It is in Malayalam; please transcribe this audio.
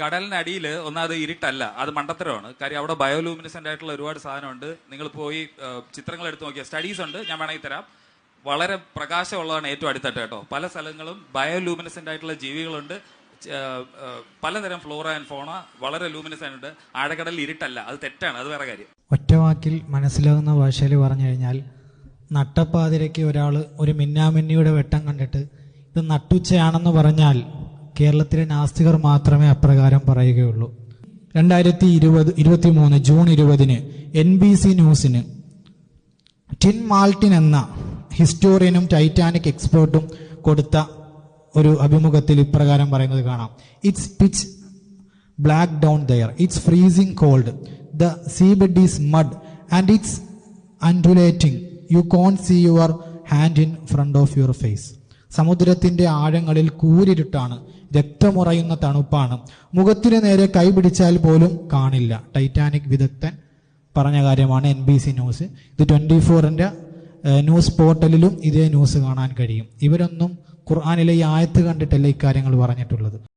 കടലിനടിയിൽ ഒന്നാമത് ഇരുട്ടല്ല, അത് മണ്ടത്തരമാണ്. കാര്യം അവിടെ ബയോലൂമിനസെന്റ് ആയിട്ടുള്ള ഒരുപാട് സാധനമുണ്ട്. നിങ്ങൾ പോയി ചിത്രങ്ങൾ എടുത്ത് നോക്കിയാൽ സ്റ്റഡീസ് ഉണ്ട്, ഞാൻ വേണമെങ്കിൽ തരാം. വളരെ പ്രകാശമുള്ളതാണ് ഏറ്റവും അടുത്തായിട്ട് കേട്ടോ. പല സ്ഥലങ്ങളും ബയോലൂമിനസെന്റ് ആയിട്ടുള്ള ജീവികളുണ്ട്, പലതരം ഫ്ലോറ ആൻഡ് ഫോണ വളരെ ലൂമിനസെന്റ് ഉണ്ട്. ആഴക്കടലിൽ ഇരുട്ടല്ല, അത് തെറ്റാണ്, അത് വേറെ കാര്യം. ഒറ്റവാക്കിൽ മനസ്സിലാകുന്ന ഭാഷയിൽ പറഞ്ഞു കഴിഞ്ഞാൽ, നട്ടപ്പാതിരയ്ക്ക് ഒരാൾ ഒരു മിന്നാമിന്നിയുടെ വെട്ടം കണ്ടിട്ട് ഇത് നട്ടുച്ചയാണെന്ന് പറഞ്ഞാൽ കേരളത്തിലെ നാസ്തികർ മാത്രമേ അപ്രകാരം പറയുകയുള്ളൂ. 2023 ജൂൺ 20 NBC ന്യൂസിന് ടിൻ മാൾട്ടിൻ എന്ന ഹിസ്റ്റോറിയനും ടൈറ്റാനിക് എക്സ്പേർട്ടും കൊടുത്ത ഒരു അഭിമുഖത്തിൽ ഇപ്രകാരം പറയുന്നത് കാണാം. It's pitch black down there, it's freezing cold, the seabed is mud and it's undulating, you can't see your hand in front of your face. സമുദ്രത്തിന്റെ ആഴങ്ങളിൽ കൂരിരുട്ടാണ്, രക്തമുറയുന്ന തണുപ്പാണ്, മുഖത്തിന് നേരെ കൈപിടിച്ചാൽ പോലും കാണില്ല. ടൈറ്റാനിക് വിദഗ്ധൻ പറഞ്ഞ കാര്യമാണ് NBC ന്യൂസ്. ഇത് 24ന്റെ ന്യൂസ് പോർട്ടലിലും ഇതേ ന്യൂസ് കാണാൻ കഴിയും. ഇവരൊന്നും ഖുർആനിലെ ഈ ആയത്ത് കണ്ടിട്ടല്ല ഇക്കാര്യങ്ങൾ പറഞ്ഞിട്ടുള്ളത്.